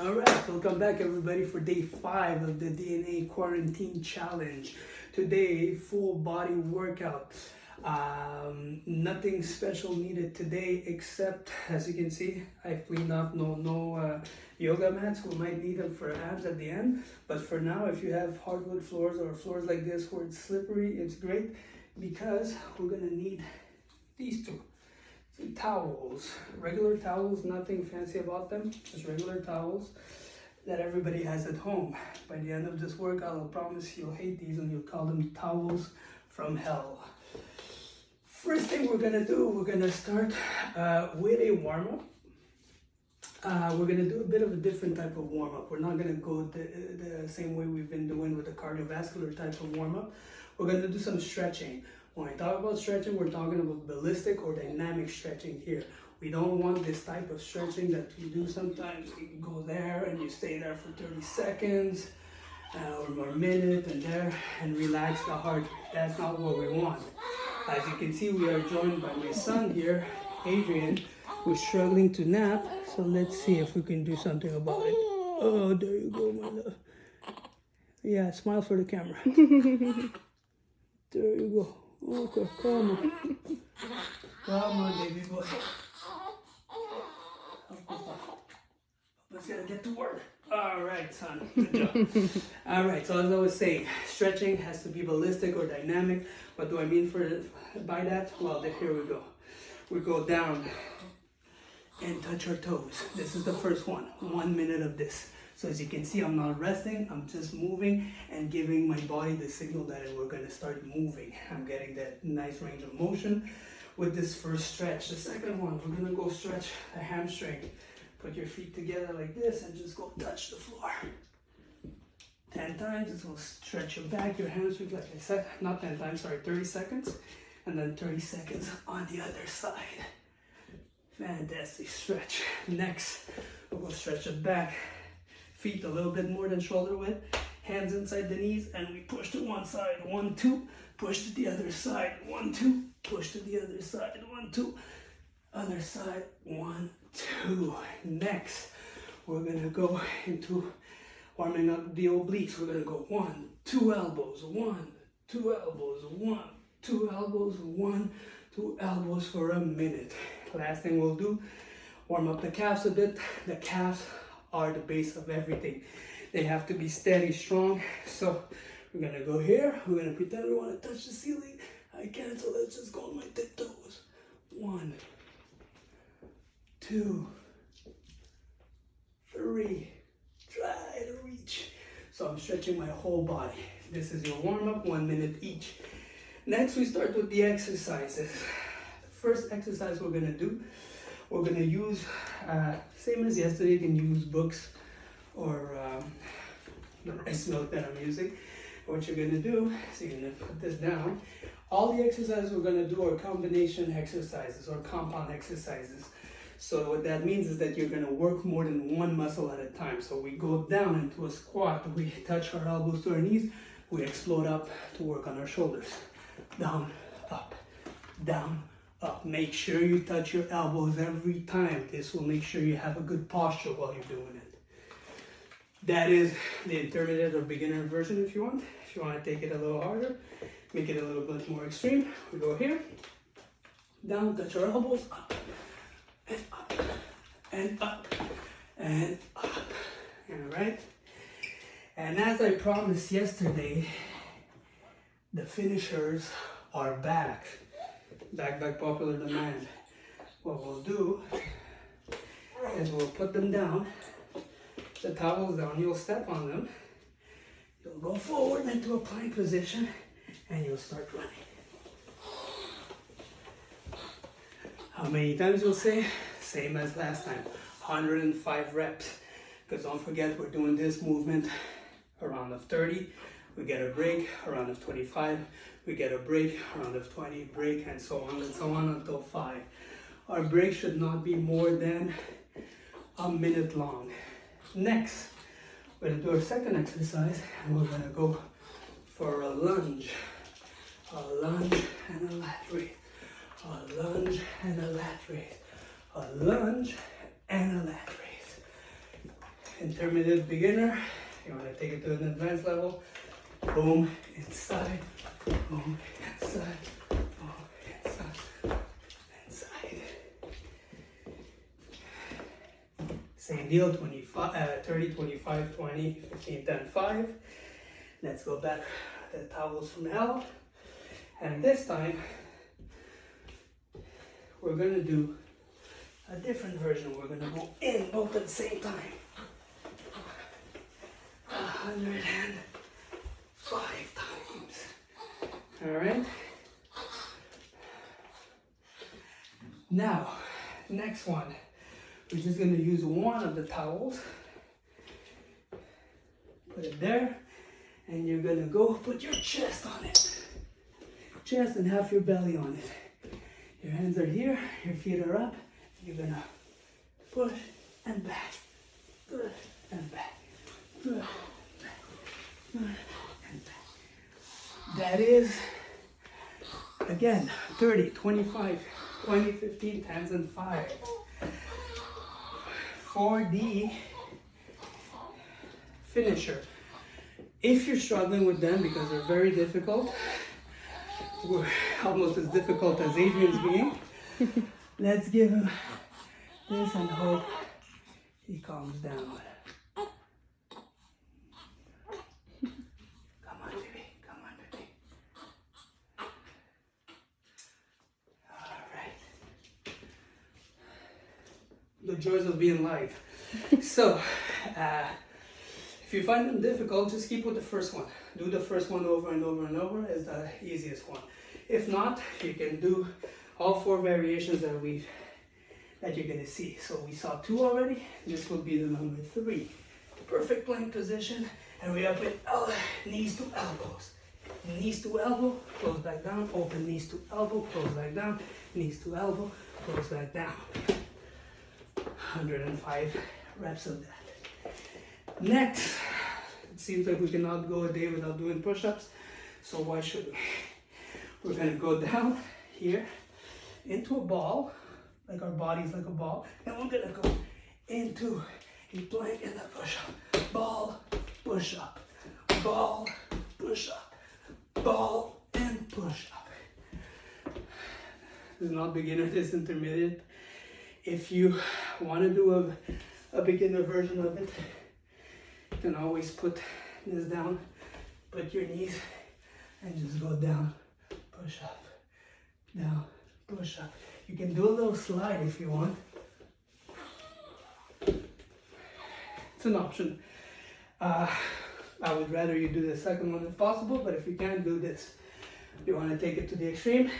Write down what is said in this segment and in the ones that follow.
All right, welcome back everybody for day 5 of the DNA Quarantine Challenge. Today, full body workout. Nothing special needed today except, as you can see, I've cleaned off no yoga mats. We might need them for abs at the end, but for now, if you have hardwood floors or floors like this where it's slippery, it's great because we're gonna need these two. Towels, regular towels, nothing fancy about them, just regular towels that everybody has at home. By the end of this workout, I'll promise you'll hate these and you'll call them towels from hell. First thing we're gonna do, we're gonna start with a warm-up. We're gonna do a bit of a different type of warm-up. We're not gonna go the same way we've been doing with the cardiovascular type of warm-up. We're gonna do some stretching. When I talk about stretching, we're talking about ballistic or dynamic stretching here. We don't want this type of stretching that you do sometimes. You go there and you stay there for 30 seconds or a minute and there and relax the heart. That's not what we want. As you can see, we are joined by my son here, Adrian, who's struggling to nap. So let's see if we can do something about it. Oh, there you go, my love. Yeah, smile for the camera. There you go. Okay, come on. Come on, baby boy. Let's get to work. All right, son. Good job. All right, so as I was saying, stretching has to be ballistic or dynamic. What do I mean by that? Well, here we go. We go down and touch our toes. This is the first one. 1 minute of this. So as you can see, I'm not resting, I'm just moving and giving my body the signal that we're gonna start moving. I'm getting that nice range of motion with this first stretch. The second one, we're gonna go stretch the hamstring. Put your feet together like this and just go touch the floor. 10 times, this will stretch your back, your hamstring, like I said, not 10 times, sorry, 30 seconds. And then 30 seconds on the other side. Fantastic stretch. Next, we'll go stretch the back. Feet a little bit more than shoulder width, hands inside the knees, and we push to one side, 1, 2, push to the other side, 1, 2, push to the other side, 1, 2, other side, 1, 2. Next, we're gonna go into warming up the obliques. We're gonna go 1, 2 elbows, 1, 2 elbows, 1, 2 elbows, 1, 2 elbows for a minute. Last thing we'll do, warm up the calves a bit. The calves are the base of everything. They have to be steady, strong. So we're gonna go here. We're gonna pretend we wanna touch the ceiling. I can't, so let's just go on my tiptoes. 1, 2, 3. Try to reach. So I'm stretching my whole body. This is your warm-up, 1 minute each. Next, we start with the exercises. The first exercise we're gonna do, we're gonna use, same as yesterday, you can use books or the rice milk that I'm using. What you're gonna do, so you're gonna put this down. All the exercises we're gonna do are combination exercises or compound exercises. So what that means is that you're gonna work more than one muscle at a time. So we go down into a squat, we touch our elbows to our knees, we explode up to work on our shoulders. Down, up, down, up. Make sure you touch your elbows every time. This will make sure you have a good posture while you're doing it. That is the intermediate or beginner version if you want. If you want to take it a little harder, make it a little bit more extreme, we go here, down, touch our elbows, up, and up, and up, and up. All right? And as I promised yesterday, the finishers are back by popular demand. What we'll do is we'll put them down, the towels down, you'll step on them, you'll go forward into a plank position, and you'll start running. How many times you'll say? Same as last time, 105 reps. Because don't forget, we're doing this movement a round of 30, we get a break, a round of 25, we get a break, a round of 20, break, and so on until 5. Our break should not be more than a minute long. Next, we're gonna do our second exercise, and we're gonna go for a lunge and a lat raise, a lunge and a lat raise, a lunge and a lat raise. intermediate beginner. You want to take it to an advanced level. Boom, inside, boom, inside, boom, inside, inside. Same deal, 25, 30, 25, 20, 15, 10, 5. Let's go back to the towels from hell. And this time, we're going to do a different version. We're going to go in both at the same time. 105 times. All right. Now, next one. We're just going to use one of the towels. Put it there. And you're going to go put your chest on it. Chest and half your belly on it. Your hands are here. Your feet are up. You're going to push and back. Push and back. Push and back. That is, again, 30, 25, 20, 15, 10s and 5. For the finisher. If you're struggling with them because they're very difficult, we're almost as difficult as Adrian's being, let's give him this and hope he calms down. The joys of being live. So, if you find them difficult, just keep with the first one. Do the first one over and over and over as the easiest one. If not, you can do all 4 variations that you're gonna see. So we saw 2 already. This will be the number 3. Perfect plank position, and we up with knees to elbows. Knees to elbow, close back down. Open knees to elbow, close back down. Knees to elbow, close back down. 105 reps of that. Next, it seems like we cannot go a day without doing push-ups, so why should we? We're gonna go down here into a ball, like our body's like a ball, and we're gonna go into a plank and a push-up. Ball, push-up, ball, push-up, ball, and push-up. This is not beginner, this is intermediate. If you want to do a beginner version of it, you can always put this down, put your knees, and just go down, push up, down, push up. You can do a little slide if you want. It's an option. I would rather you do the second one if possible, but if you can't, do this. If you want to take it to the extreme, make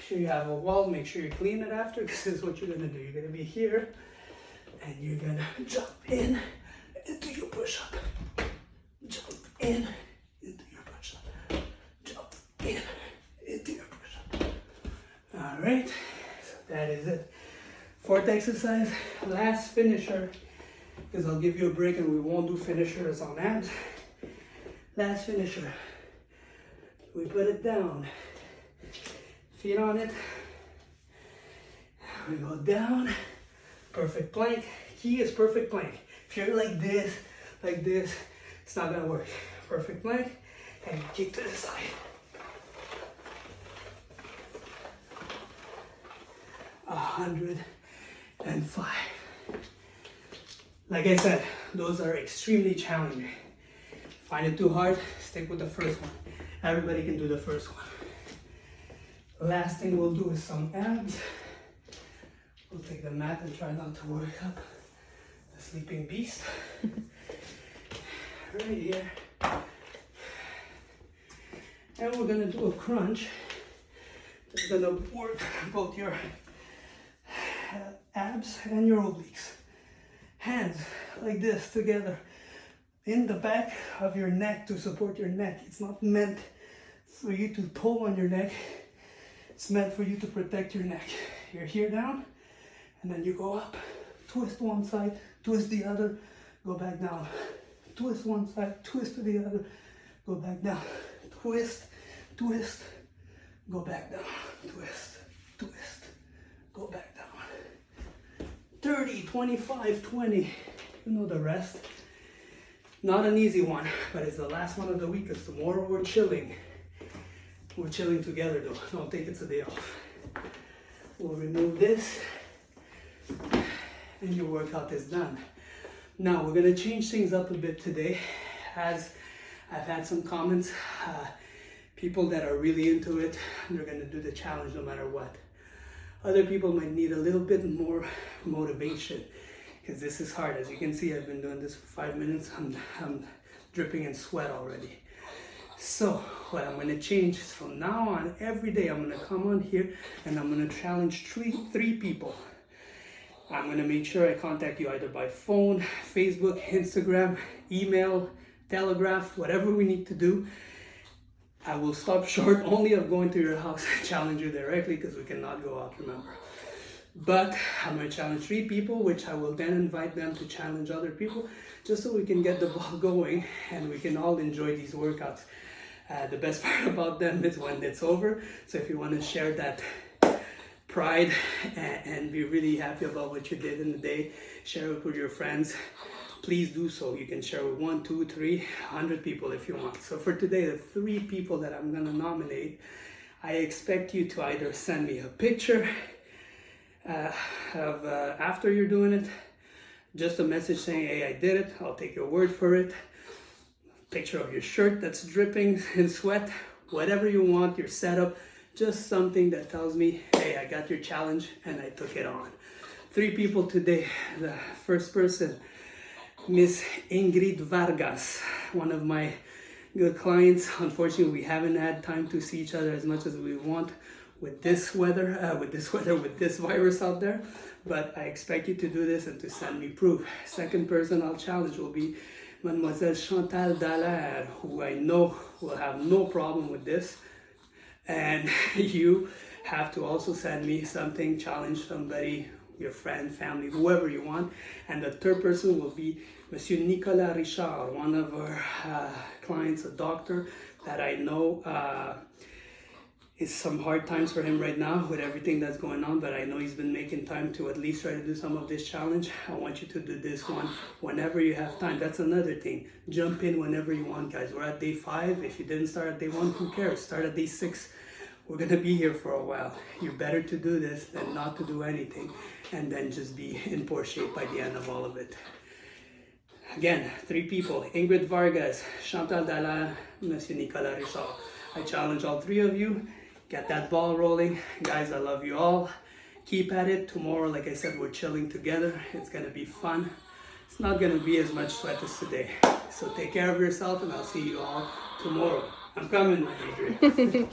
sure you have a wall, make sure you clean it after, because this is what you're gonna do. You're gonna be here, and you're gonna jump in into your push-up. Jump in into your push-up. Jump in into your push-up. All right, so that is it. 4th exercise, last finisher, because I'll give you a break and we won't do finishers on abs. Last finisher. We put it down. Feet on it. We go down. Perfect plank. Key is perfect plank. If you're like this, it's not gonna work. Perfect plank, and kick to the side. 105. Like I said, those are extremely challenging. Find it too hard, stick with the first one. Everybody can do the first one. Last thing we'll do is some abs. We'll take the mat and try not to work up the sleeping beast. Right here. And we're gonna do a crunch. It's gonna work both your abs and your obliques. Hands like this together in the back of your neck to support your neck. It's not meant for you to pull on your neck. It's meant for you to protect your neck. You're here down, and then you go up, twist one side, twist the other, go back down. Twist one side, twist to the other, go back down. Twist, twist, go back down. Twist, twist, go back down. 30, 25, 20. you know, the rest. Not an easy one, but it's the last one of the week, because tomorrow we're chilling. We're chilling together though. Don't think it's a day off. We'll remove this and your workout is done. Now we're gonna change things up a bit today, as I've had some comments, people that are really into it, they're gonna do the challenge no matter what. Other people might need a little bit more motivation, because this is hard. As you can see, I've been doing this for 5 minutes. I'm dripping in sweat already. So what I'm gonna change is, from now on, every day I'm gonna come on here and I'm gonna challenge three people. I'm gonna make sure I contact you either by phone, Facebook, Instagram, email, telegraph, whatever we need to do. I will stop short only of going to your house and challenge you directly, because we cannot go out, remember. But I'm gonna challenge 3 people, which I will then invite them to challenge other people, just so we can get the ball going and we can all enjoy these workouts. The best part about them is when it's over. So if you want to share that pride and be really happy about what you did in the day, share it with your friends, please do so. You can share with 1, 2, 3, 100 people if you want. So for today, the 3 people that I'm gonna nominate, I expect you to either send me a picture of after you're doing it, just a message saying, hey, I did it, I'll take your word for it, picture of your shirt that's dripping in sweat, whatever you want, your setup, just something that tells me, hey, I got your challenge and I took it on. 3 people today. The first person, Miss Ingrid Vargas, one of my good clients. Unfortunately, we haven't had time to see each other as much as we want with this weather, with this virus out there. But I expect you to do this and to send me proof. Second person I'll challenge will be Mademoiselle Chantal Dallaire, who I know will have no problem with this. And you have to also send me something, challenge somebody, your friend, family, whoever you want. And the third person will be Monsieur Nicolas Richard, one of our clients, a doctor that I know it's some hard times for him right now with everything that's going on, but I know he's been making time to at least try to do some of this challenge. I want you to do this one whenever you have time. That's another thing. Jump in whenever you want, guys. We're at day 5. If you didn't start at day 1, who cares? Start at day 6. We're gonna be here for a while. You're better to do this than not to do anything and then just be in poor shape by the end of all of it. Again, 3 people: Ingrid Vargas, Chantal Dallaire, Monsieur Nicolas Richard. I challenge all 3 of you. Get that ball rolling. Guys, I love you all. Keep at it. Tomorrow, like I said, we're chilling together. It's gonna be fun. It's not gonna be as much sweat as today. So take care of yourself and I'll see you all tomorrow. I'm coming, my Adrian.